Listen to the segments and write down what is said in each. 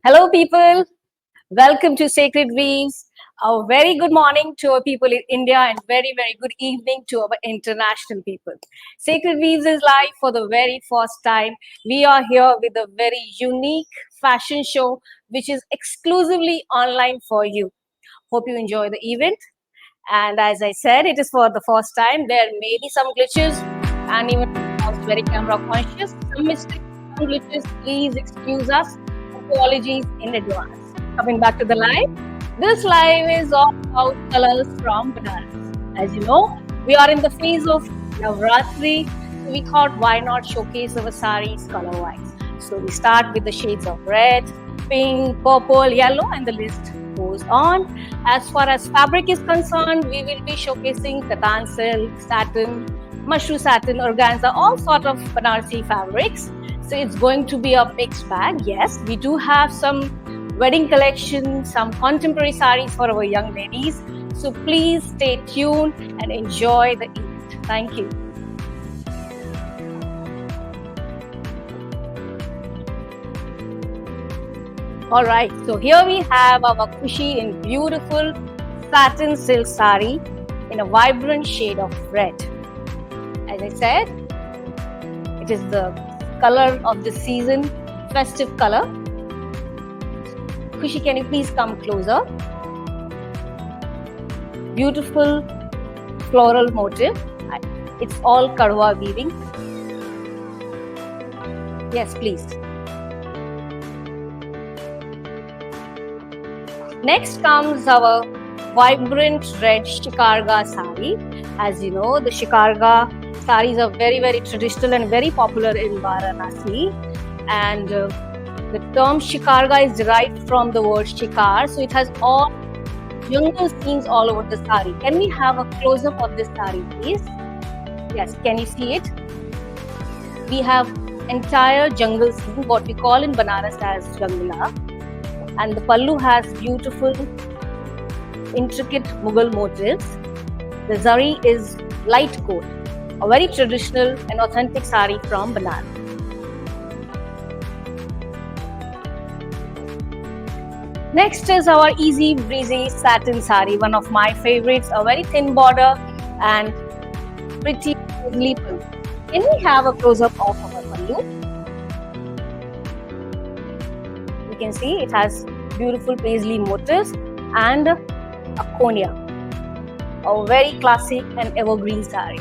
Hello, people. Welcome to Sacred Weaves. A very good morning to our people in India and very good evening to our international people. Sacred Weaves is live for the very first time. We are here with a very unique fashion show which is exclusively online for you. Hope you enjoy the event. And as I said, it is for the first time. There may be some glitches and even I was very camera conscious. Some mistakes, some glitches. Please excuse us. Apologies in advance. Coming back to the live. This live is all about colors from Banaras. As you know, we are in the phase of Navratri. So we thought why not showcase our saris color-wise. So we start with the shades of red, pink, purple, yellow, and the list goes on. As far as fabric is concerned, we will be showcasing katan silk, satin, mushroom satin, organza, all sort of Banarsi fabrics. So it's going to be a mixed bag. Yes, we do have some wedding collection, some contemporary sarees for our young ladies. So please stay tuned and enjoy the event. Thank you. All right, so here we have our Khushi in beautiful satin silk saree in a vibrant shade of red. As I said, it is the color of the season, festive color. Khushi, can you please come closer? Beautiful floral motif. It's all kadwa weaving. Yes, please. Next comes our vibrant red shikarga sari. As you know, the shikarga saris are very traditional and very popular in Varanasi. And the term shikarga is derived from the word shikar. So it has all jungle scenes all over the sari. Can we have a close-up of this sari, please? Yes, can you see it? We have entire jungle scene, what we call in Banaras as jangla. And the pallu has beautiful, intricate Mughal motifs. The zari is light gold, a very traditional and authentic sari from Banaras. Next is our easy breezy satin sari, one of my favorites, a very thin border and pretty easily pallu. Can we have a close-up of our pallu? You can see it has beautiful paisley motifs and a konya, a very classic and evergreen sari.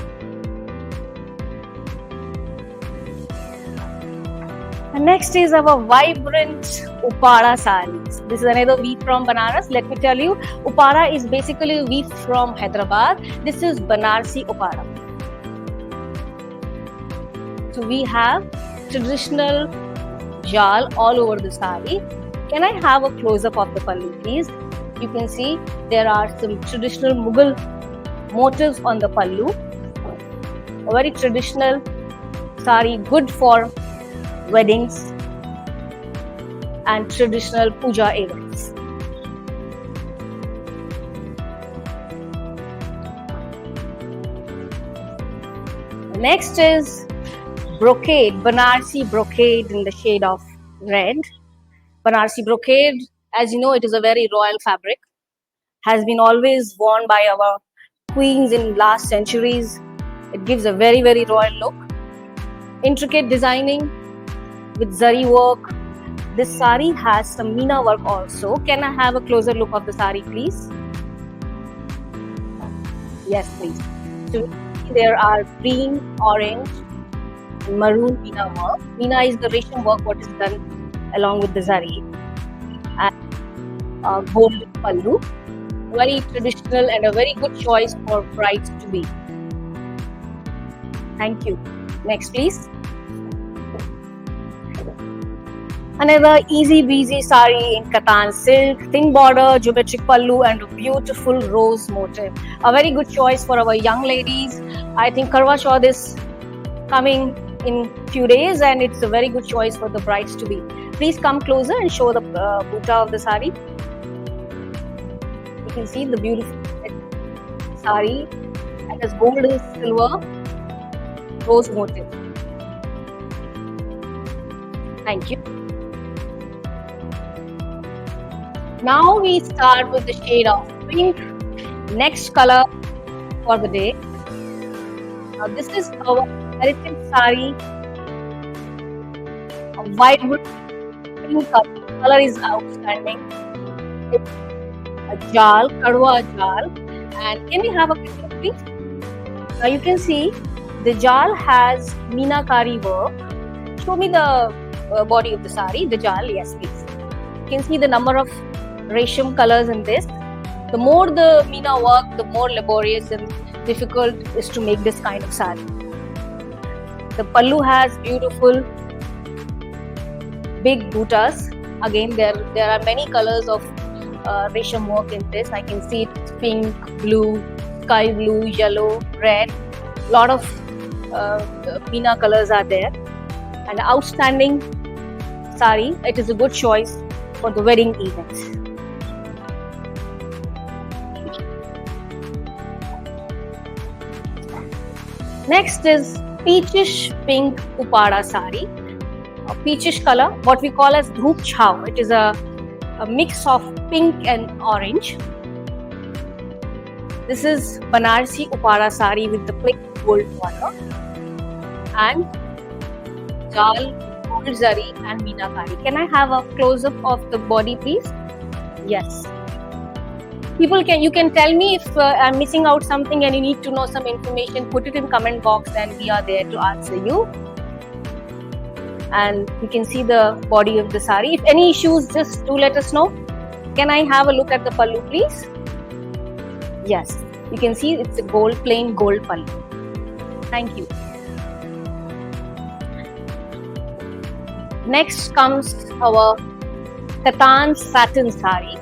And next is our vibrant Upara saris. This is another weave from Banaras. Let me tell you, Upara is basically a weave from Hyderabad. This is Banarsi Upara. So we have traditional jal all over the sari. Can I have a close-up of the pallu, please? You can see there are some traditional Mughal motifs on the pallu. A very traditional sari, good for weddings and traditional puja events. Next is brocade, Banarsi brocade in the shade of red. Banarsi brocade, as you know, it is a very royal fabric, has been always worn by our queens in last centuries. It gives a very royal look. Intricate designing with zari work. This sari has some meena work also. Can I have a closer look of the sari, please? Yes, please. So there are green, orange, and maroon meena work. Meena is the resham work what is done along with the zari. And gold pallu. Very traditional and a very good choice for brides to be. Thank you. Next, please. Another easy breezy sari in katan silk, thin border, geometric pallu and a beautiful rose motif. A very good choice for our young ladies. I think Karwa Chauth is coming in few days and it's a very good choice for the brides to be. Please come closer and show the buta of the sari. You can see the beautiful sari. It has gold and silver rose motif. Thank you. Now we start with the shade of pink. Next color for the day. Now this is our heritage sari. A vibrant pink color is outstanding. It's a jal, kadwa jal. And can we have a picture, please? Now you can see the jal has meenakari work. Show me the body of the sari, the jal, yes please. You can see the number of resham colors in this. The more the meena work, the more laborious and difficult is to make this kind of sari. The pallu has beautiful big buttas. Again, there are many colors of resham work in this. I can see it's pink, blue, sky blue, yellow, red. Lot of meena colors are there. And outstanding sari. It is a good choice for the wedding events. Next is peachish pink upada sari. A peachish color, what we call as dhoop chhau. It is a mix of pink and orange. This is Banarsi upada sari with the plain gold border and jal, gold zari and meenakari. Can I have a close-up of the body, please? Yes. You can tell me if I'm missing out something and you need to know some information. Put it in comment box and we are there to answer you. And you can see the body of the sari. If any issues, just do let us know. Can I have a look at the pallu, please? Yes. You can see it's a plain gold pallu. Thank you. Next comes our Katan satin sari.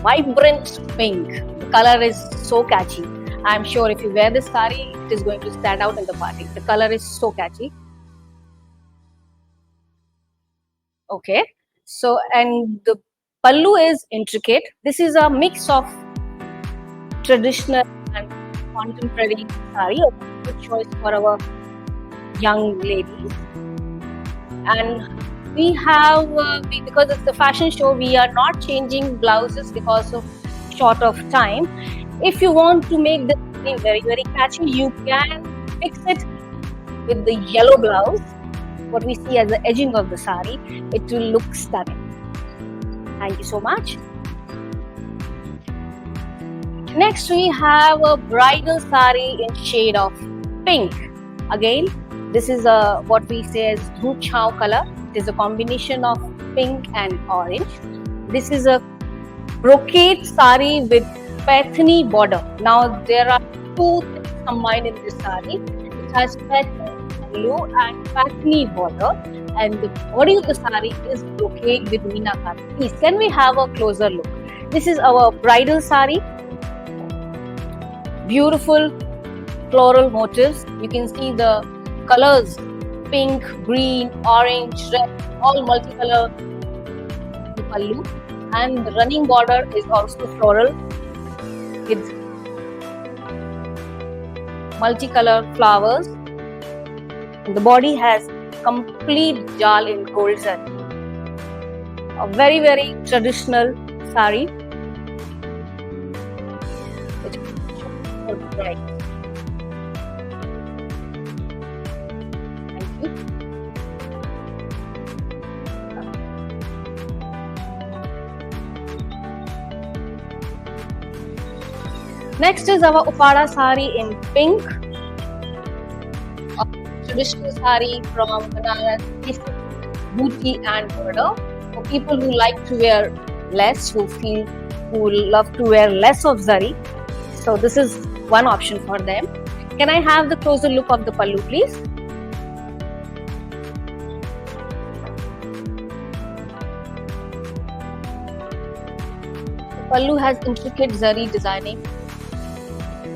Vibrant pink. The color is so catchy. I'm sure if you wear this sari, it is going to stand out in the party. The color is so catchy. Okay. So, and the pallu is intricate. This is a mix of traditional and contemporary sari. A good choice for our young ladies. And we have, because it's the fashion show, we are not changing blouses because of short of time. If you want to make this very, very catchy, you can fix it with the yellow blouse. What we see as the edging of the sari, it will look stunning. Thank you so much. Next, we have a bridal sari in shade of pink. Again, this is what we say as dhoop chhau color. It is a combination of pink and orange. This is a brocade sari with paithani border. Now there are two things combined in this sari. It has paithani blue and paithani border, and the body of the sari is brocade with meenakari. Please, can we have a closer look? This is our bridal sari. Beautiful floral motifs. You can see the colors: pink, green, orange, red, all multicolor pallu, and the running border is also floral with multicolor flowers. And the body has complete jal in gold zari. A very, very traditional sari. Right. Next is our upada sari in pink, a traditional sari from Banaras, booty and border. For people who like to wear less, who love to wear less of zari, so this is one option for them. Can I have the closer look of the pallu, please? The pallu has intricate zari designing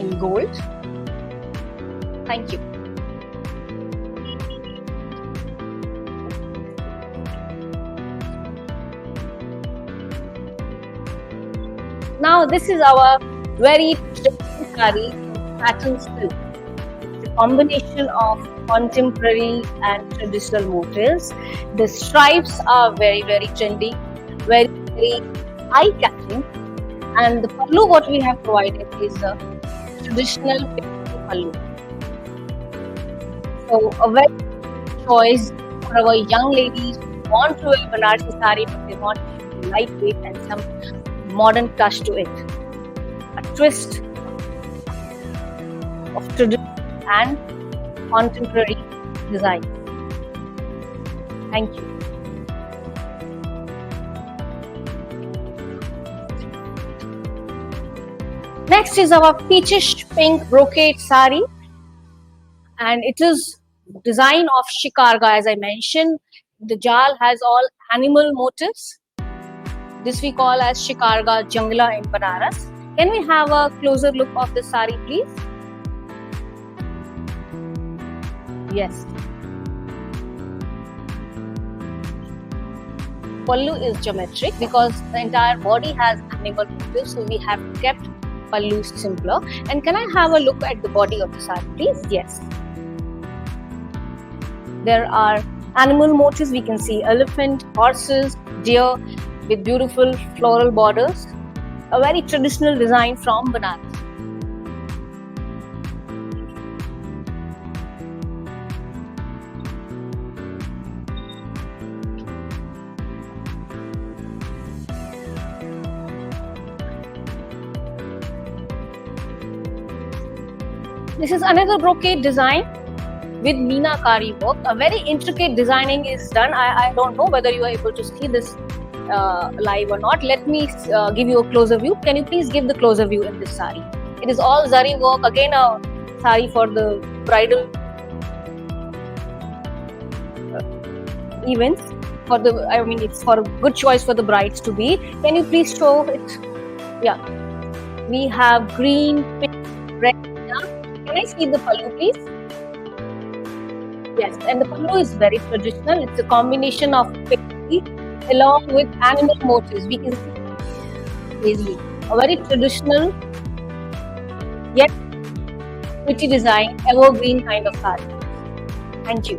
in gold. Thank you. Now this is our very traditional sari, satin silk. It's a combination of contemporary and traditional motifs. The stripes are very, very trendy, very, very eye-catching. And the pallu what we have provided is a traditional pallu. So a very good choice for our young ladies who want to wear Banarsi sari, but they want it to be lightweight and some modern touch to it. A twist of tradition and contemporary design. Thank you. Next is our peachish pink brocade sari, and it is design of shikarga. As I mentioned, the jal has all animal motifs. This we call as shikarga jangla in Banaras. Can we have a closer look of the sari, please? Yes. Pallu is geometric because the entire body has animal motifs, so we have kept pallu simpler. And can I have a look at the body of the sari, please? Yes. There are animal motifs. We can see elephant, horses, deer with beautiful floral borders. A very traditional design from Banaras. This is another brocade design with meenakari work. A very intricate designing is done. I don't know whether you are able to see this live or not. Let me give you a closer view. Can you please give the closer view in this sari? It is all zari work. Again, a sari for the bridal events. It's for a good choice for the brides to be. Can you please show it? Yeah. We have green, pink, red. Can I see the pallu, please? Yes, and the pallu is very traditional. It's a combination of pink along with animal motifs. We can see easily a very traditional yet pretty design, evergreen kind of sari. Thank you.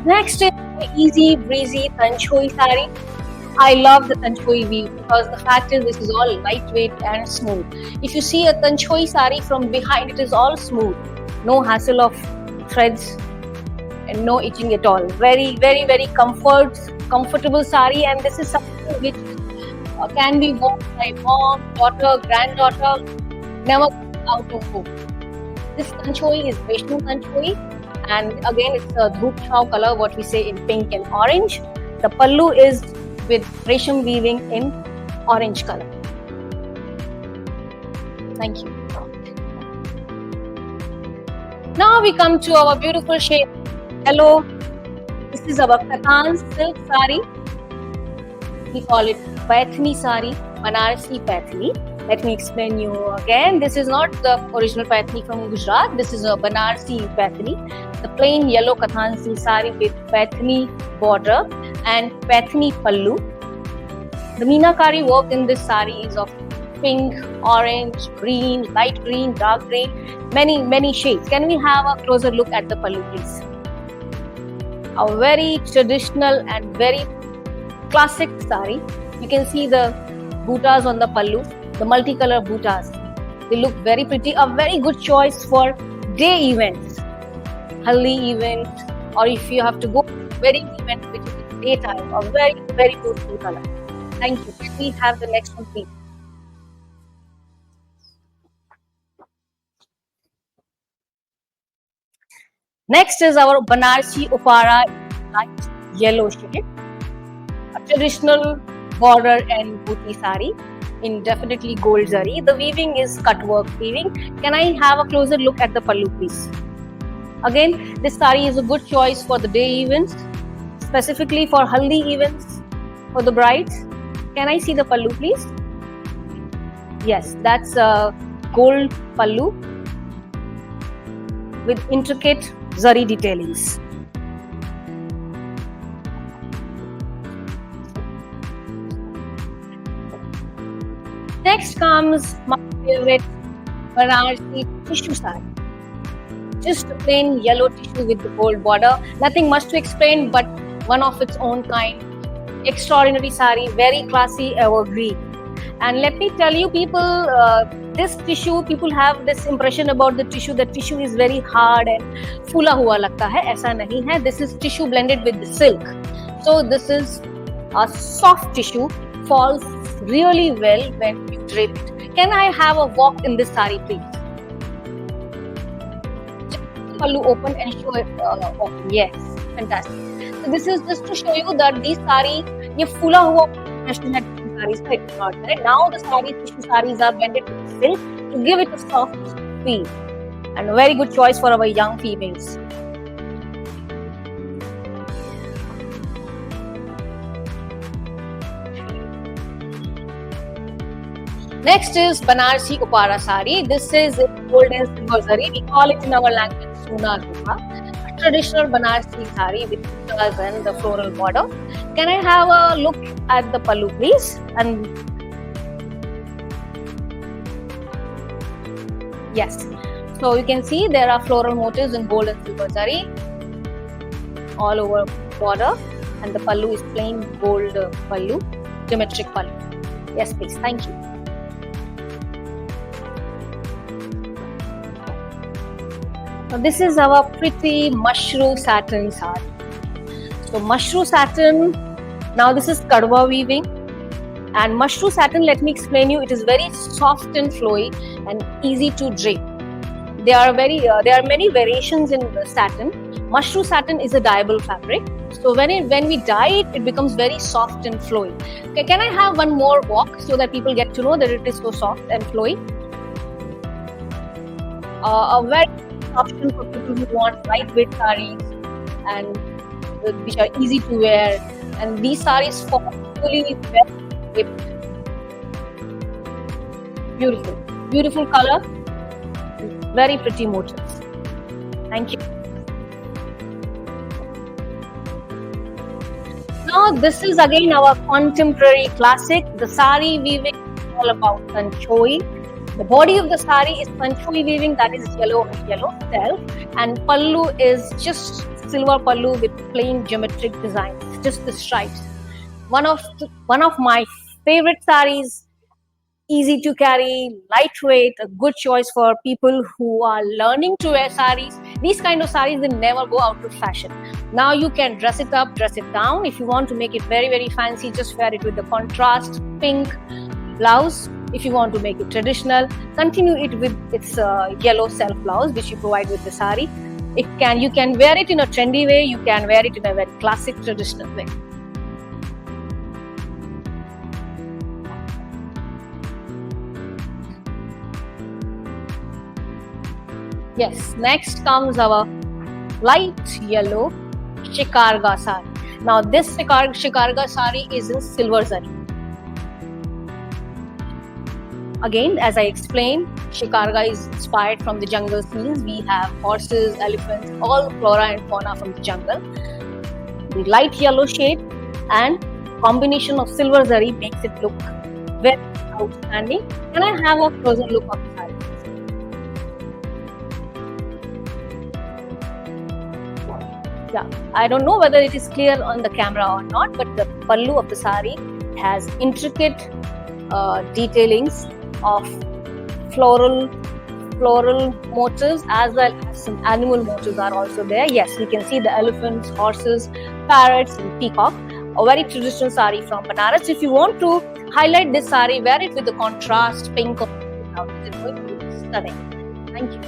Next is the easy breezy Tanchoi sari. I love the Tanchoi weave because the fact is this is all lightweight and smooth. If you see a Tanchoi sari from behind, it is all smooth. No hassle of threads and no itching at all. Very, very, very comfortable sari, and this is something which can be worn by mom, daughter, granddaughter, never out of home. This Tanchoi is Vaishnu Tanchoi, and again it's a dhoop chao color, what we say in pink and orange. The pallu is with resham weaving in orange color. Thank you. Now we come to our beautiful shade yellow. This is our Kathan silk sari. We call it Paithani sari, Banarasi Paithani. Let me explain you again. This is not the original Paithani from Gujarat. This is a Banarasi Paithani. The plain yellow Kathan silk sari with Paithani border and Paithani pallu. The meenakari work in this sari is of pink, orange, green, light green, dark green, many shades. Can we have a closer look at the pallu, please? A very traditional and very classic sari. You can see the buttas on the pallu, the multicolor buttas. They look very pretty. A very good choice for day events, haldi events, or if you have to go to a wedding event which is in daytime. A very, very beautiful color. Thank you. Can we have the next one, please? Next is our Banarsi Upara light yellow shade. A traditional border and booty sari in definitely gold zari. The weaving is cut work weaving. Can I have a closer look at the pallu, please? Again, this sari is a good choice for the day events, specifically for haldi events for the brides. Can I see the pallu, please? Yes, that's a gold pallu with intricate zari detailings. Next comes my favorite Banarsi tissue sari. Just a plain yellow tissue with the gold border. Nothing much to explain, but one of its own kind. extraordinary sari, very classy, evergreen. And let me tell you, people, this tissue, people have this impression about the tissue that tissue is very hard and फूला हुआ लगता है. ऐसा नहीं है. This is tissue blended with the silk. So this is a soft tissue, falls really well when you drape it. Can I have a walk in this sari, please? Pallu open and show it open. Yes, fantastic. So this is just to show you that these sari, ये फूला हुआ saris, it's not there. Now the tissue saris are blended with silk to give it a soft feel, and a very good choice for our young females. Next is Banarsi Upara sari. This is gold and silver zari. We call it in our language Sona Rupa. A traditional Banarsi sari with flowers and the floral border. Can I have a look at the pallu, please? And yes, so you can see there are floral motifs in gold and silver zari all over border, and the pallu is plain gold pallu, geometric pallu. Yes, please. Thank you. Now this is our pretty mushroom satin sari. So mushroom satin, now this is kadwa weaving, and mushroom satin, let me explain you, it is very soft and flowy and easy to drape. There are many variations in the satin. Mushroom satin is a dyeable fabric. So when we dye it, it becomes very soft and flowy. Okay, can I have one more walk so that people get to know that it is so soft and flowy? A very option for people who want lightweight saris and which are easy to wear, and these saris fall fully well whipped. Beautiful color, very pretty motifs. Thank you. Now this is again our contemporary classic. The sari weaving is all about Sanchoi. The body of the sari is Sanchoi weaving, that is yellow self, and pallu is just silver pallu with plain geometric designs, just the stripes. One of my favorite saris, easy to carry, lightweight, a good choice for people who are learning to wear saris. These kind of saris, they never go out of fashion. Now you can dress it up, dress it down. If you want to make it very, very fancy, just wear it with the contrast pink blouse. If you want to make it traditional, continue it with its yellow self blouse, which you provide with the sari. You can wear it in a trendy way, you can wear it in a very classic traditional way. Yes, next comes our light yellow shikarga sari. Now this shikarga sari is in silver zari. Again, as I explained, shikarga is inspired from the jungle scenes. We have horses, elephants, all flora and fauna from the jungle. The light yellow shade and combination of silver zari makes it look very outstanding. Can I have a closer look of the sari? Yeah, I don't know whether it is clear on the camera or not, but the pallu of the sari has intricate detailings of floral motifs, as well as some animal motifs are also there. Yes, we can see the elephants, horses, parrots, and peacock. A very traditional sari from Banaras. If you want to highlight this sari, wear it with the contrast pink. It's going to be stunning. Thank you.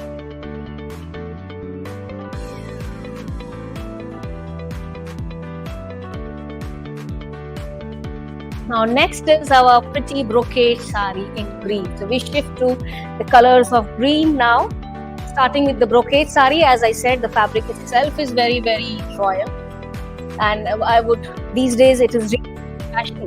Now next is our pretty brocade sari in green. So we shift to the colors of green now. Starting with the brocade sari, as I said, the fabric itself is very, very royal. And these days it is really fashion,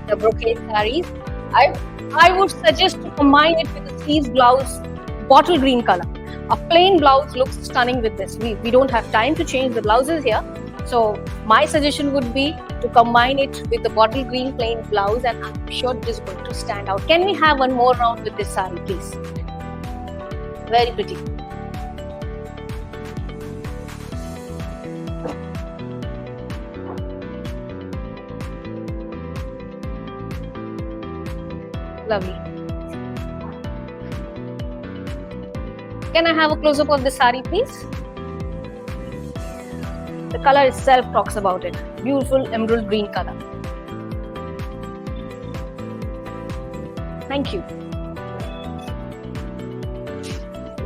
the brocade saris. I would suggest to combine it with the sleeves blouse, bottle green color. A plain blouse looks stunning with this. We don't have time to change the blouses here. So my suggestion would be to combine it with the bottle green plain blouse, and I'm sure it is going to stand out. Can we have one more round with this sari, please? Very pretty. Lovely. Can I have a close-up of the sari, please? The color itself talks about it. Beautiful emerald green color. Thank you.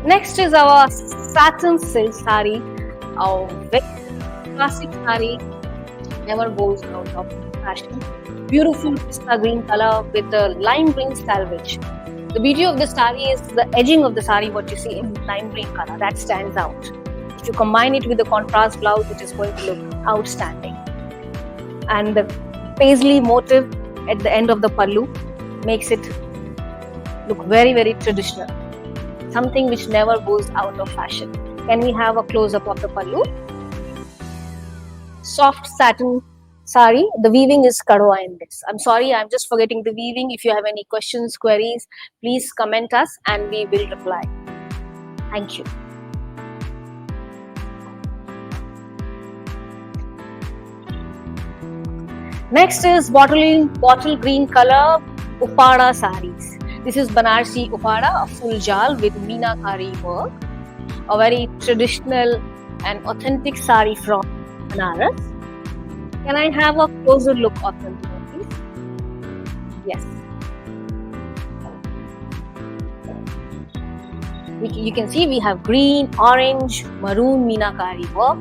Next is our satin silk sari. Our very classic sari, never goes out of fashion. Beautiful pista green color with the lime green selvage. The beauty of the sari is the edging of the sari, what you see in lime green color, that stands out. If you combine it with the contrast blouse, it is going to look outstanding. And the paisley motif at the end of the pallu makes it look very, very traditional. Something which never goes out of fashion. Can we have a close-up of the pallu? Soft satin sari. The weaving is kadwa in this. I'm sorry, I'm just forgetting the weaving. If you have any questions, queries, please comment us and we will reply. Thank you. Next is bottle green color Upada saris. This is Banarsi Upada, a full jal with meenakari work. A very traditional and authentic sari from Banaras. Can I have a closer look of them, please? Yes. You can see we have green, orange, maroon meenakari work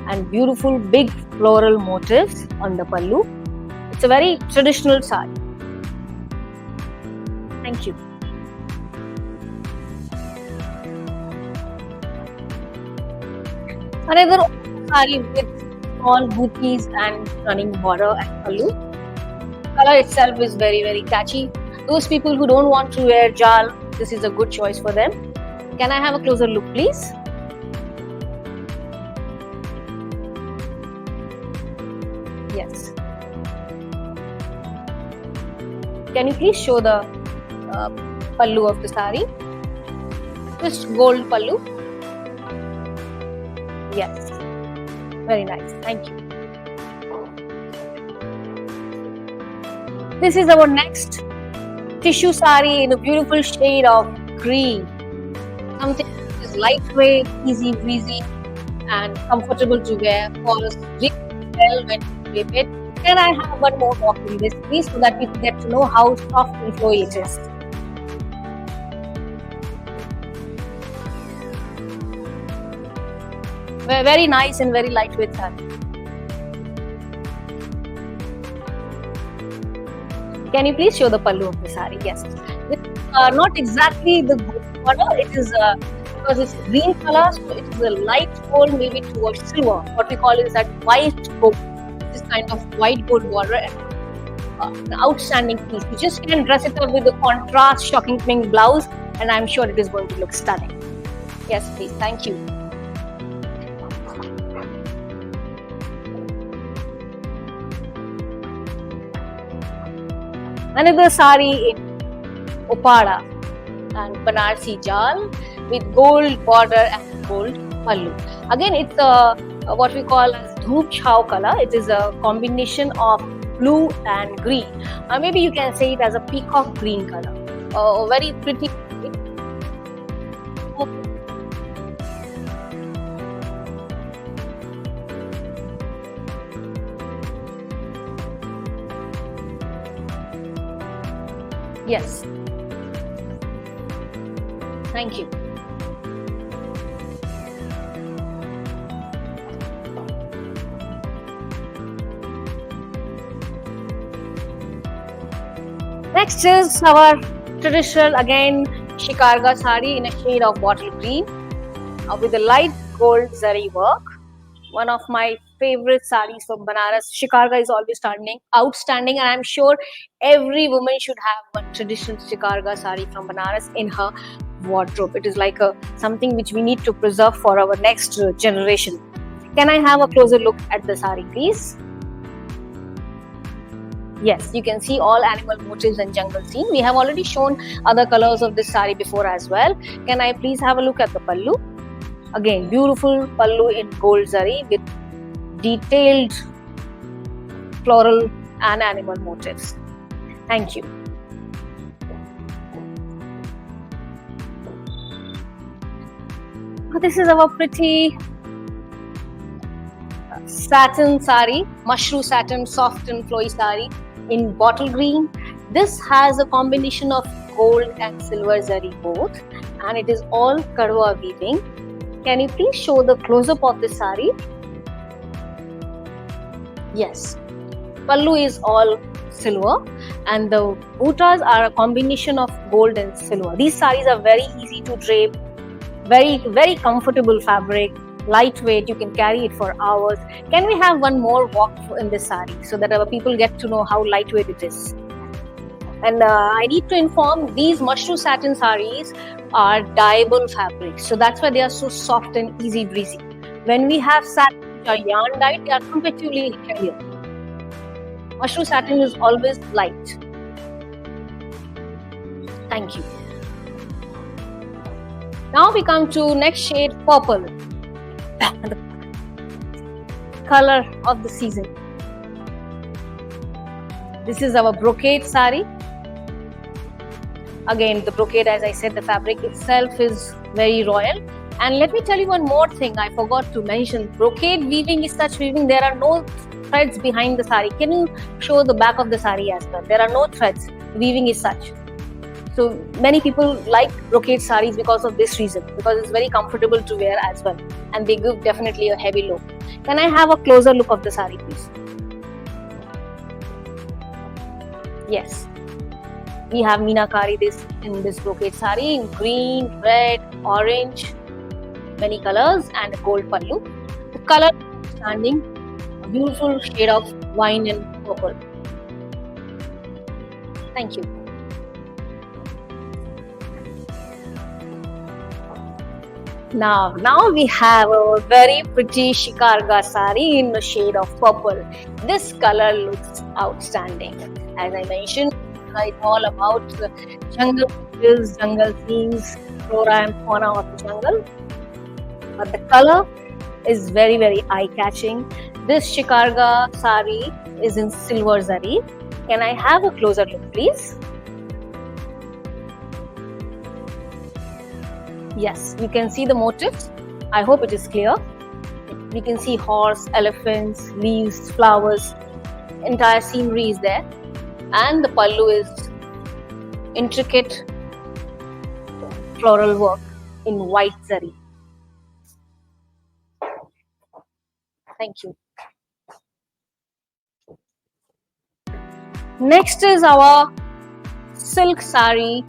and beautiful big floral motifs on the pallu. It's a very traditional sari. Thank you. Another sari with small booties and running border and pallu. Color itself is very, very catchy. Those people who don't want to wear jal, this is a good choice for them. Can I have a closer look, please? Yes. Can you please show the pallu of the sari? Just gold pallu. Yes. Very nice. Thank you. This is our next tissue sari in a beautiful shade of green. Something that is lightweight, easy breezy, and comfortable to wear for us really well when you flip it. Can I have one more walk in this, please, so that we can get to know how soft and flowy it is? Very nice and very lightweight sari. Can you please show the pallu of the sari? Yes. This is not exactly the gold color. It is because it's green color, so it is a light gold, maybe towards silver. What we call is that white gold. This kind of white gold border and an outstanding piece. You just can dress it up with the contrast shocking pink blouse, and I'm sure it is going to look stunning. Yes, please. Thank you. Another sari in Upada and Banarsi jal with gold border and gold pallu. Again, it's what we call as dhoop chhau color. It is a combination of blue and green. Maybe you can say it as a peacock green color. Very pretty. Yes. Thank you. Next is our traditional, again, shikarga sari in a shade of bottle green with a light gold zari work. One of my favorite saris from Banaras. Shikarga is always outstanding, and I'm sure every woman should have one traditional shikarga sari from Banaras in her wardrobe. It is like something which we need to preserve for our next generation. Can I have a closer look at the sari, please? Yes, you can see all animal motifs and jungle scene. We have already shown other colors of this sari before as well. Can I please have a look at the pallu? Again, beautiful pallu in gold zari with detailed floral and animal motifs. Thank you. This is our pretty satin sari, mushroom satin, soft and flowy sari in bottle green. This has a combination of gold and silver zari both, and it is all karwa weaving. Can you please show the close-up of the sari? Yes, pallu is all silver, and the buttas are a combination of gold and silver. These saris are very easy to drape, very comfortable fabric, lightweight. You can carry it for hours. Can we have one more walk in this sari so that our people get to know how lightweight it is? And I need to inform, these mushroom satin saris are dyeable fabrics, so that's why they are so soft and easy breezy. When we have satin which are yarn dyed, they are comparatively heavier. Mushroom satin is always light. Thank you. Now we come to next shade, purple. The color of the season. This is our brocade sari. Again, the brocade, as I said, the fabric itself is very royal. And let me tell you one more thing I forgot to mention. Brocade weaving is such weaving, there are no threads behind the sari. Can you show the back of the sari as well? There are no threads. Weaving is such. So many people like brocade saris because of this reason, because it's very comfortable to wear as well, and they give definitely a heavy look. Can I have a closer look of the sari, please? Yes, we have meenakari in this brocade sari in green, red, orange, many colors, and a gold pallu. The color is standing, a beautiful shade of wine and purple. Thank you. Now we have a very pretty shikarga sari in the shade of purple. This color looks outstanding. As I mentioned, it's all about jungle bridges, jungle themes, flora and fauna of the jungle. But the color is very eye-catching. This shikarga sari is in silver zari. Can I have a closer look, please? Yes, you can see the motifs. I hope it is clear. We can see horse, elephants, leaves, flowers, entire scenery is there. And the pallu is intricate floral work in white zari. Thank you. Next is our silk sari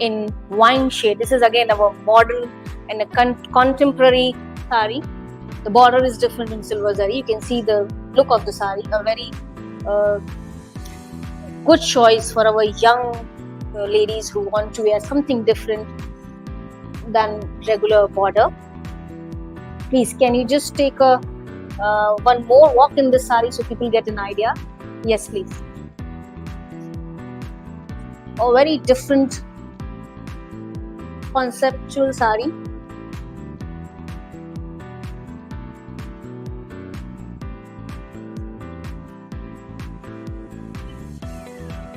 in wine shade. This is again our modern and a contemporary sari. The border is different in silver zari. You can see the look of the sari. A very good choice for our young ladies who want to wear something different than regular border. Please, can you just take a one more walk in this sari so people get an idea? Yes, please. A very different conceptual sari.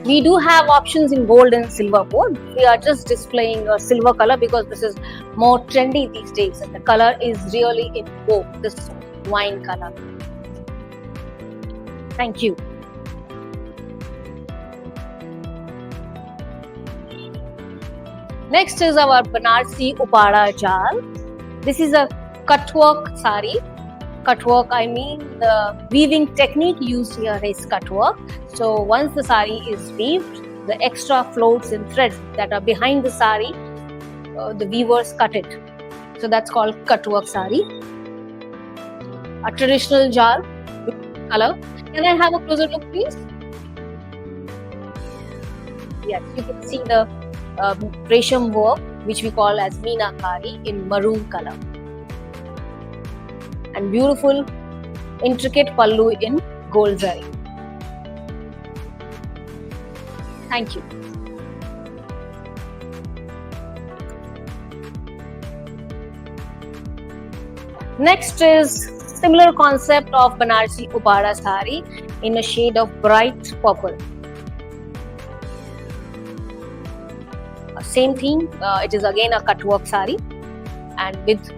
We do have options in gold and silver both. We are just displaying a silver color because this is more trendy these days, and the color is really in vogue, this wine color. Thank you. Next is our Banarsi Upada Jal. This is a cutwork sari. Cutwork, I mean the weaving technique used here is cutwork. So once the sari is weaved, the extra floats and threads that are behind the sari, the weavers cut it. So that's called cutwork sari. A traditional jal color. Can I have a closer look, please? Yes, you can see the resham work, which we call as meenakari, in maroon color. And beautiful, intricate pallu in gold zari. Thank you. Next is similar concept of Banarsi Upada sari in a shade of bright purple. Same theme, it is again a cutwork sari and with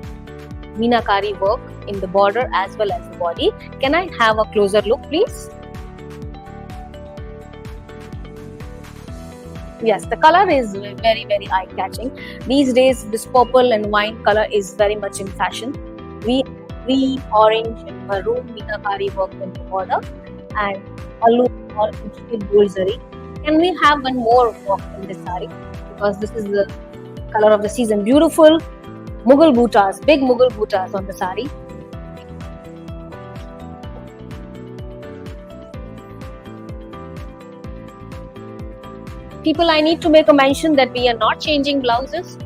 meenakari work in the border as well as the body. Can I have a closer look, please? Yes, the color is very, very eye-catching. These days, this purple and wine color is very much in fashion. We green, orange, and maroon meenakari work in the border, and pallu or intricate gold zari. Can we have one more work in this sari? Because this is the color of the season. Beautiful Mughal buttas, big Mughal buttas on the sari. People, I need to make a mention that we are not changing blouses.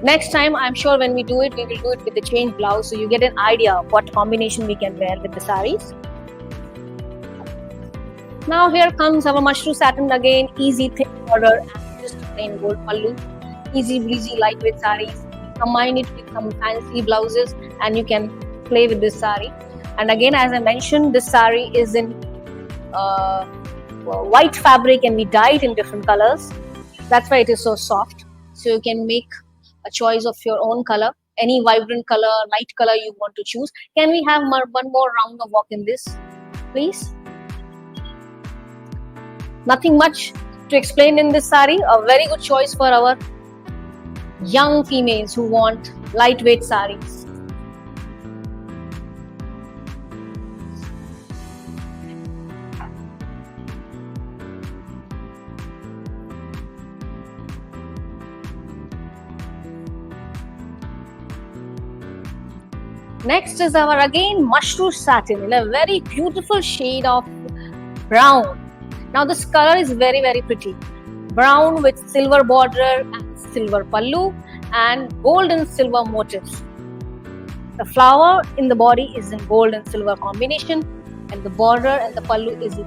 Next time, I'm sure when we do it, we will do it with the change blouse, so you get an idea of what combination we can wear with the saris. Now here comes our mushroom satin again, easy thin border and just plain gold pallu. Easy breezy lightweight saris. Combine it with some fancy blouses and you can play with this sari. And again, as I mentioned, this sari is in white fabric and we dye it in different colors. That's why it is so soft. So you can make a choice of your own color, any vibrant color, light color you want to choose. Can we have one more round of walk in this, please? Nothing much to explain in this sari. A very good choice for our young females who want lightweight saris. Next is our again mushroom satin in a very beautiful shade of brown. Now this color is very, very pretty. Brown with silver border and silver pallu and gold and silver motifs. The flower in the body is in gold and silver combination and the border and the pallu is in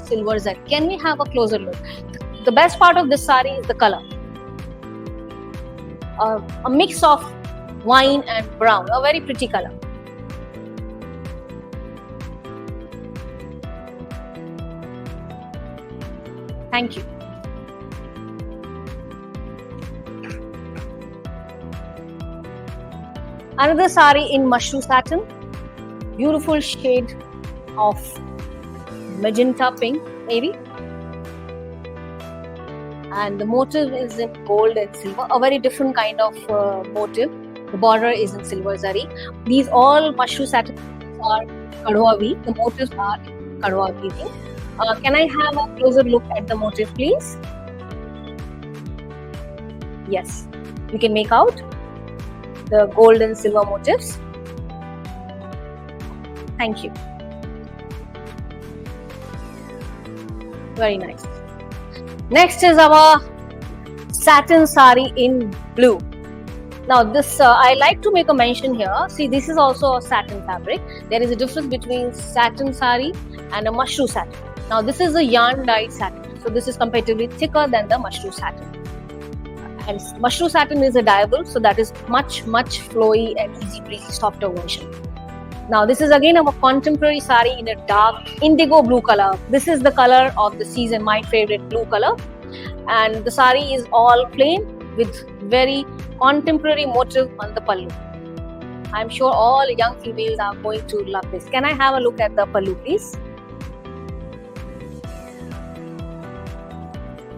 silver zari. Can we have a closer look? The best part of this sari is the color. A mix of wine and brown, a very pretty color. Thank you. Another sari in mushroom satin, beautiful shade of magenta pink maybe. And the motif is in gold and silver, a very different kind of motif. The border is in silver zari. These all mushroom satins are kadwa weave. The motifs are kadwa weaving. Can I have a closer look at the motif, please? Yes, you can make out the gold and silver motifs. Thank you. Very nice. Next is our satin sari in blue. Now this, I like to make a mention here. See, this is also a satin fabric. There is a difference between satin sari and a mushroom satin. Now this is a yarn dyed satin. So this is comparatively thicker than the mushroom satin. And mushroom satin is a dyeable, so that is much flowy and easy breezy softer version. Now this is again our contemporary sari in a dark indigo blue color. This is the color of the season, my favorite blue color. And the sari is all plain with very contemporary motif on the pallu. I'm sure all young females are going to love this. Can I have a look at the pallu, please?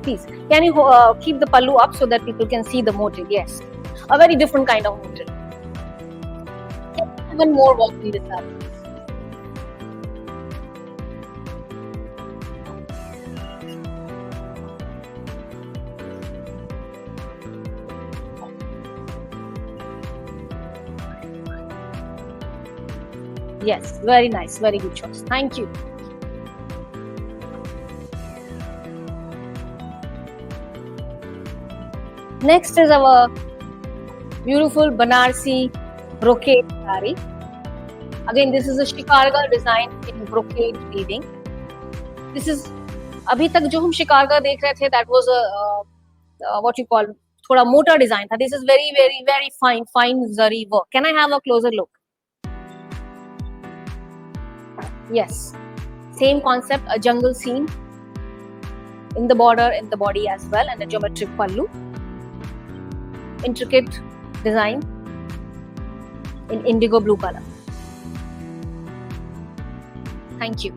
Please, can you keep the pallu up so that people can see the motif? Yes, a very different kind of motif. Even more work in this sari. Yes, very nice, very good choice. Thank you. Next is our beautiful Banarsi brocade sari. Again, this is a shikarga design in brocade weaving. This is अभी तक जो हम शिकारगा देख रहे थे, that was a what you call थोड़ा मोटा design था. This is very fine zari work. Can I have a closer look? Yes, same concept, a jungle scene in the border, in the body as well, and a geometric pallu. Intricate design. in indigo blue color. Thank you.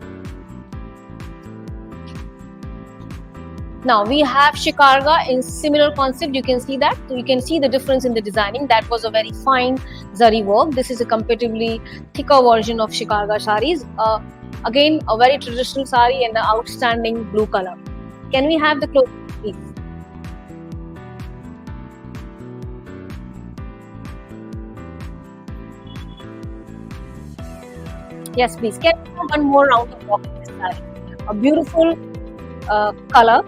Now we have Shikarga in similar concept. You can see that. So you can see the difference in the designing. That was a very fine zari work. This is a comparatively thicker version of Shikarga saris. Again, a very traditional sari and an outstanding blue color. Can we have the close, please? Yes, please. Can we have one more round of walk in this sari? A beautiful color.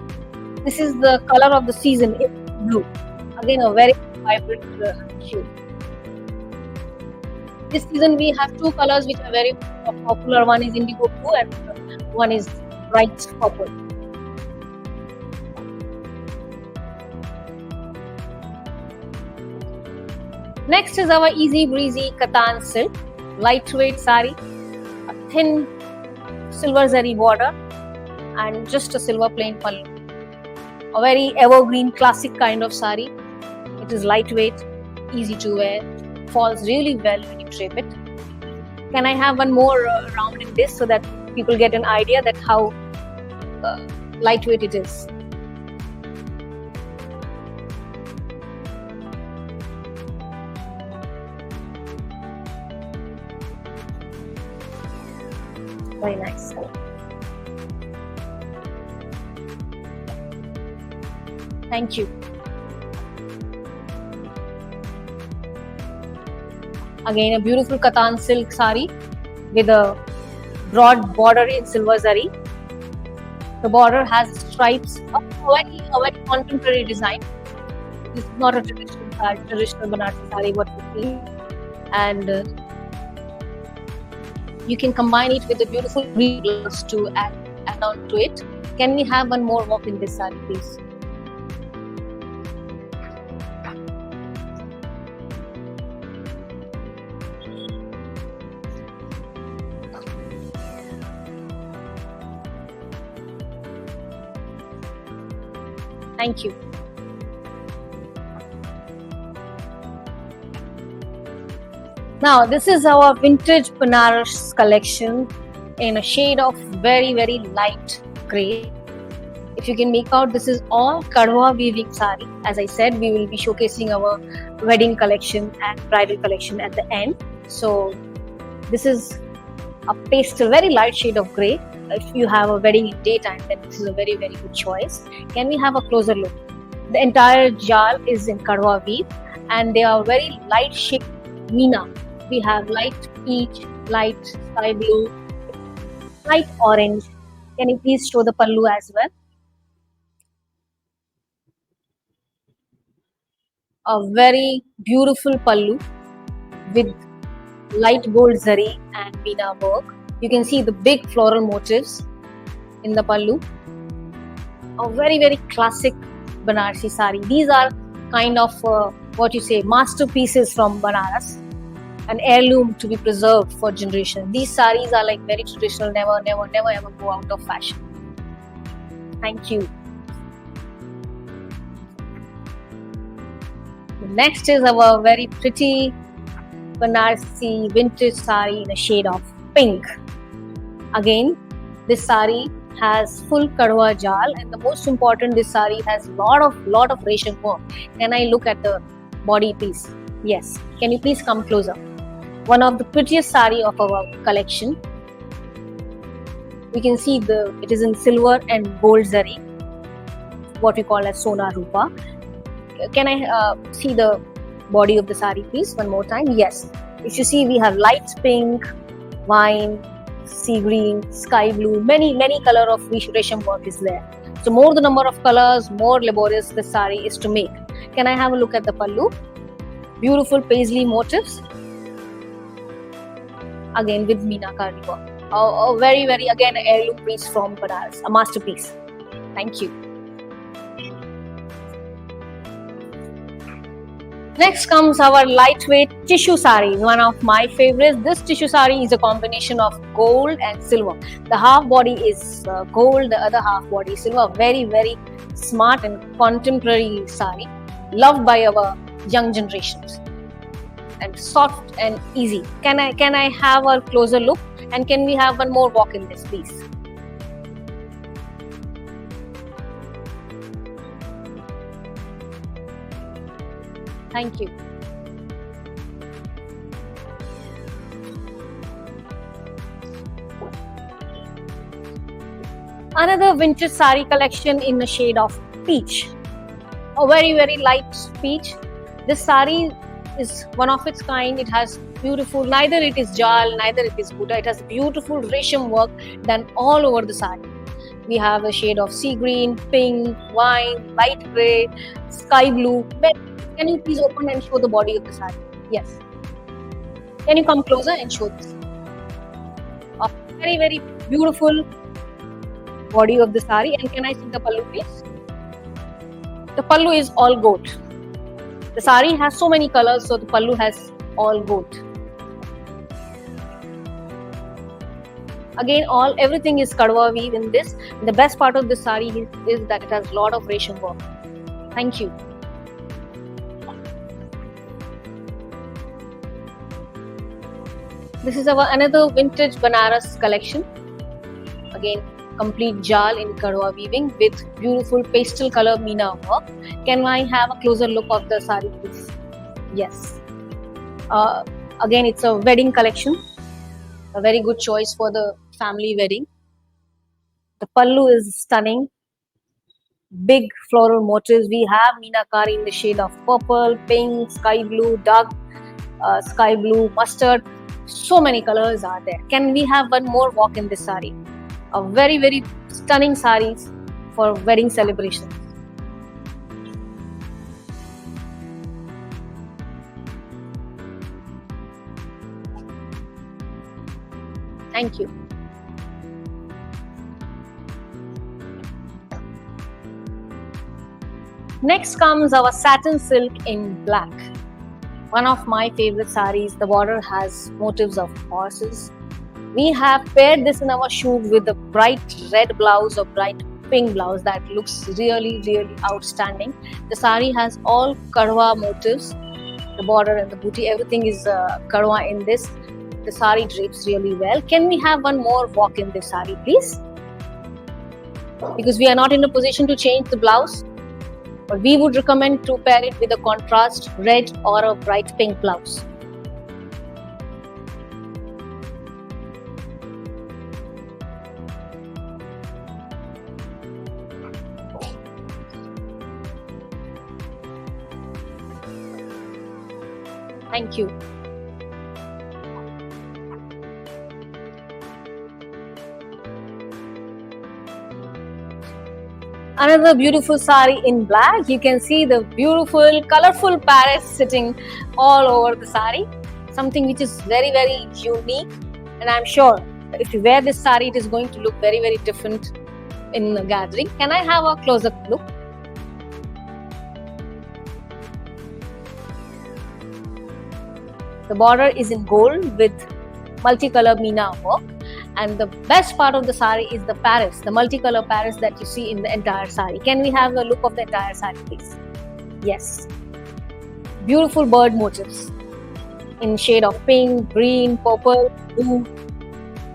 This is the color of the season, it's blue. Again, a very vibrant hue. This season we have two colors which are very popular. One is indigo blue and one is bright purple. Next is our easy breezy Katan silk, lightweight sari, a thin silver zari border and just a silver plain pallu. A very evergreen classic kind of sari. It is lightweight, easy to wear, falls really well when you drape it. Can I have one more round in this so that people get an idea that how lightweight it is? Very nice. Thank you. Again, a beautiful Katan silk sari with a broad border in silver zari. The border has stripes, a very contemporary design. This is not a traditional Banarsi sari what we see, and you can combine it with a beautiful green blouse to add on to it. Can we have one more walk in this sari, please? Thank you. Now, this is our vintage Banaras collection in a shade of very light grey. If you can make out, this is all Kadwa weaving sari. As I said, we will be showcasing our wedding collection and bridal collection at the end. So, this is a pastel, very light shade of grey. If you have a wedding in daytime, then this is a very good choice. Can we have a closer look? The entire jal is in Kadwa weave and they are very light shade meena. We have light peach, light sky blue, light orange. Can you please show the pallu as well? A very beautiful pallu with light gold zari and meena work. You can see the big floral motifs in the pallu. A very classic Banarsi sari. These are kind of masterpieces from Banaras, an heirloom to be preserved for generations. These saris are like very traditional, never ever go out of fashion. Thank you. Next is our very pretty Banarsi vintage sari in a shade of pink. Again, this sari has full Kadwa jal, and the most important, this sari has lot of resham work. Can I look at the body piece? Yes. Can you please come closer? One of the prettiest sari of our collection. We can see it is in silver and gold zari, what we call as Sona Rupa. Can I see the body of the sari, please, one more time? Yes. If you see, we have light pink, wine, sea green, sky blue, many color of resham work is there. So more the number of colors, more laborious the sari is to make. Can I have a look at the pallu? Beautiful paisley motifs. Again with meenakari work. A very again heirloom piece from Banaras, a masterpiece. Thank you. Next comes our lightweight tissue sari, one of my favorites. This tissue sari is a combination of gold and silver. The half body is gold, the other half body is silver. Very smart and contemporary sari, loved by our young generations. and soft and easy. Can I have a closer look, and can we have one more walk in this, please? Thank you. Another vintage sari collection in the shade of peach, a very light peach. This sari is one of its kind. It has beautiful, neither it is jal, neither it is buta. It has beautiful resham work done all over the sari. We have a shade of sea green, pink, wine, light grey, sky blue. Can you please open and show the body of the sari? Yes. Can you come closer and show this? A very beautiful body of the sari. And can I see the pallu, please? The pallu is all gold. The sari has so many colors, so the pallu has all gold. Again, everything is kadwa weave in this. The best part of this sari is that it has a lot of resham work. Thank you. This is our another vintage Banaras collection. Again, complete jal in kadwa weaving with beautiful pastel color meena work. Can I have a closer look of the sari, please? Yes. Again, it's a wedding collection. A very good choice for the family wedding. The pallu is stunning. Big floral motifs. We have meenakari in the shade of purple, pink, sky blue, dark sky blue, mustard. So many colors are there. Can we have one more walk in this sari? A very stunning saris for wedding celebrations. Thank you. Next comes our satin silk in black. One of my favorite saris. The border has motifs of horses. We have paired this in our shoot with a bright red blouse or bright pink blouse that looks really outstanding. The sari has all kadwa motifs. The border and the booty, everything is kadwa in this. The sari drapes really well. Can we have one more walk in this sari, please? Because we are not in a position to change the blouse, but we would recommend to pair it with a contrast red or a bright pink blouse. Thank you. Another beautiful sari in black. You can see the beautiful, colorful parrots sitting all over the sari. Something which is very unique. And I'm sure if you wear this sari, it is going to look very different in the gathering. Can I have a close-up look? The border is in gold with multicolor meena work. And the best part of the sari is the parrots, the multicolor parrots that you see in the entire sari. Can we have a look of the entire sari, please? Yes. Beautiful bird motifs in shade of pink, green, purple, blue.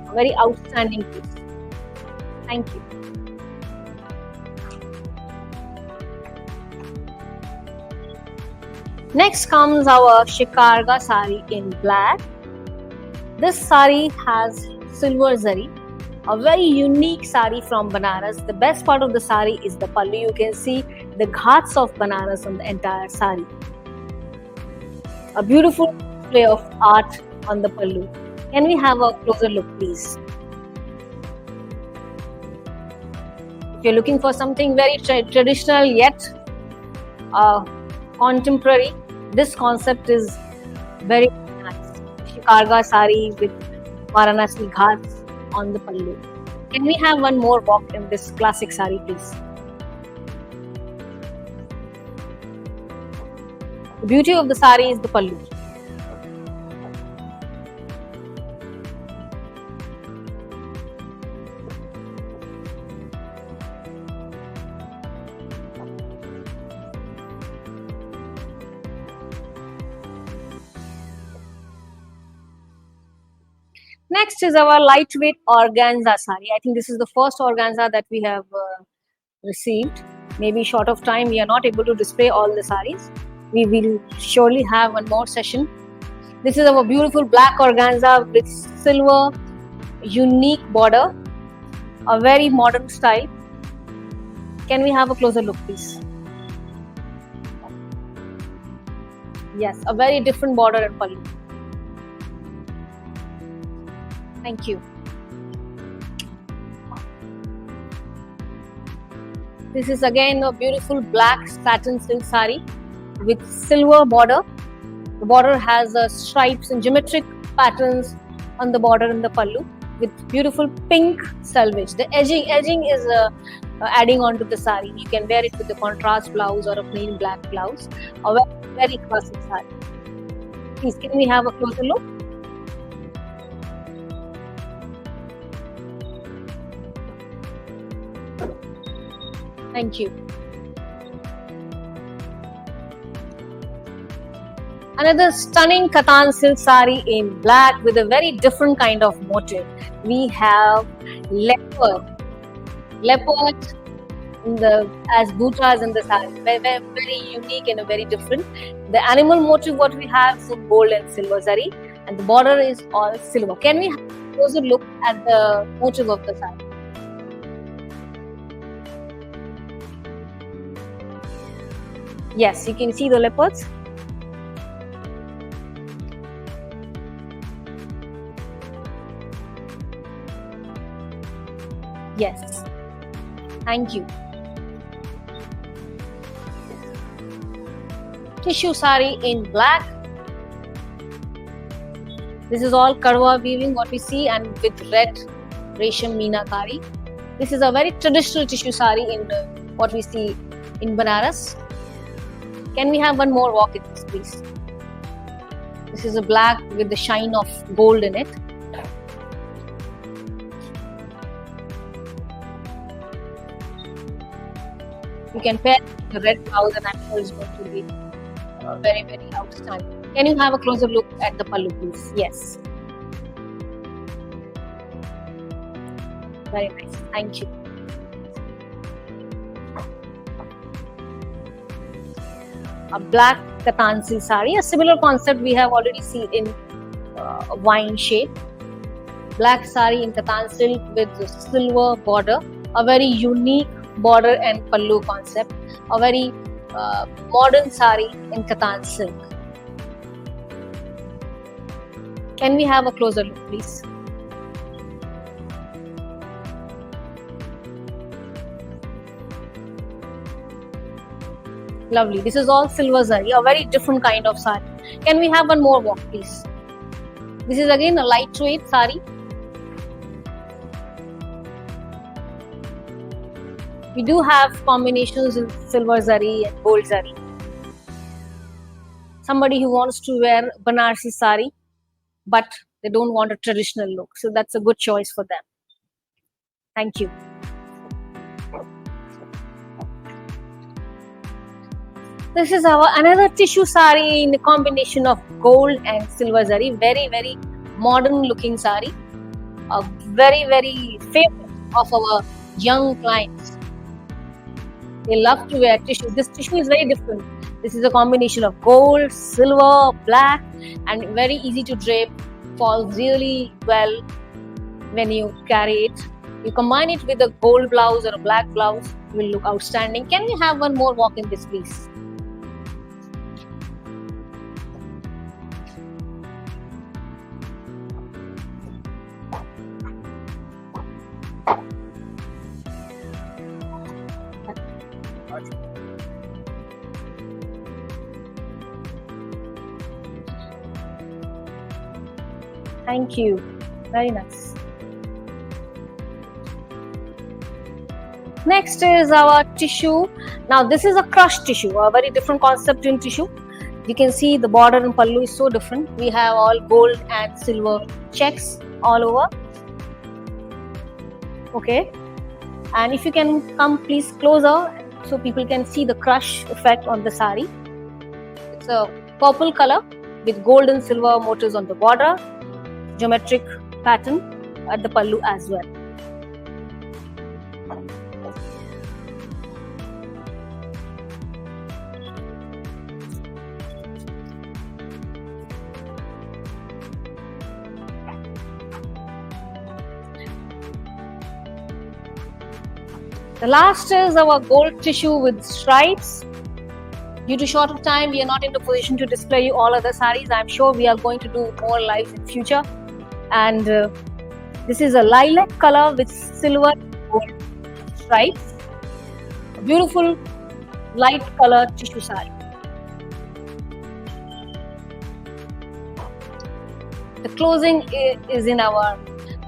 A very outstanding piece. Thank you. Next comes our Shikarga sari in black. This sari has silver zari, a very unique sari from Banaras. The best part of the sari is the pallu. You can see the ghats of Banaras on the entire sari. A beautiful display of art on the pallu. Can we have a closer look, please? If you're looking for something very traditional yet contemporary, this concept is very nice. Shikarga sari with Varanasi ghats on the pallu. Can we have one more walk in this classic sari, please? The beauty of the sari is the pallu. Next is our lightweight organza sari. I think this is the first organza that we have received. Maybe short of time, we are not able to display all the saris. We will surely have one more session. This is our beautiful black organza with silver, unique border, a very modern style. Can we have a closer look, please? Yes, a very different border and pallu. Thank you. This is again a beautiful black satin silk sari with silver border. The border has stripes and geometric patterns on the border and the pallu with beautiful pink selvage. The edging is adding on to the sari. You can wear it with a contrast blouse or a plain black blouse. A very classic sari. Please, can we have a closer look? Thank you. Another stunning Katan silk sari in black with a very different kind of motif. We have leopard as buttas in the sari. Very unique and very different. The animal motif what we have is in gold and silver zari, and the border is all silver. Can we have a closer look at the motif of the sari? Yes, you can see the leopards. Yes, thank you. Tissue sari in black. This is all karwa weaving what we see, and with red resham meenakari. This is a very traditional tissue sari in what we see in Banaras. Can we have one more walk in this, please? This is a black with the shine of gold in it. You can pair the red blouse, and I'm sure it's going to be very, very outstanding. Can you have a closer look at the pallu, please? Yes. Very nice. Thank you. A black Katan silk sari. A similar concept we have already seen in wine shade. Black sari in Katan silk with silver border. A very unique border and pallu concept. A very modern sari in Katan silk. Can we have a closer look, please? Lovely. This is all silver zari, a very different kind of sari. Can we have one more walk, please? This is again a lightweight sari. We do have combinations in silver zari and gold zari. Somebody who wants to wear Banarsi sari, but they don't want a traditional look. So that's a good choice for them. Thank you. This is our another tissue sari in a combination of gold and silver zari. Very, very modern looking sari. A very, very favorite of our young clients. They love to wear tissue. This tissue is very different. This is a combination of gold, silver, black, and very easy to drape. Falls really well when you carry it. You combine it with a gold blouse or a black blouse, it will look outstanding. Can we have one more walk in this, please? Thank you. Very nice. Next is our tissue. Now this is a crushed tissue, a very different concept in tissue. You can see the border and pallu is so different. We have all gold and silver checks all over. Okay. And if you can come please closer so people can see the crush effect on the sari. It's a purple color with gold and silver motifs on the border, geometric pattern at the pallu as well. The last is our gold tissue with stripes. Due to short of time, we are not in the position to display you all other sarees. I'm sure we are going to do more lives in future. And this is a lilac color with silver gold stripes. A beautiful light color tissue saree. The closing is in our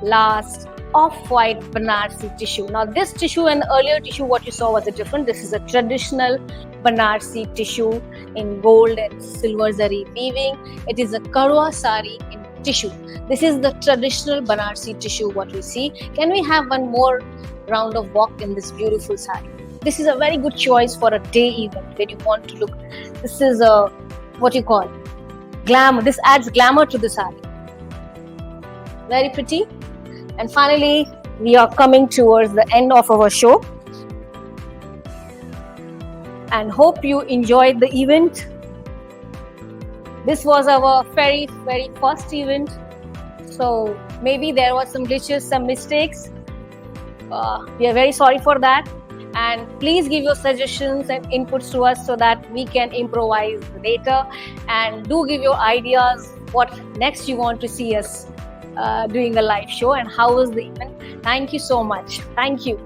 last off-white Banarsi tissue. Now this tissue and earlier tissue what you saw was a different. This is a traditional Banarsi tissue in gold and silver zari weaving. It is a Karwa sari in tissue. This is the traditional Banarsi tissue what we see. Can we have one more round of walk in this beautiful sari? This is a very good choice for a day event when you want to look. This is a what you call glamour. This adds glamour to the sari. Very pretty. And finally, we are coming towards the end of our show. And hope you enjoyed the event. This was our very first event. So maybe there was some glitches, some mistakes. We are very sorry for that. And please give your suggestions and inputs to us so that we can improvise later. And do give your ideas what next you want to see us doing a live show and how was the event. Thank you so much. Thank you.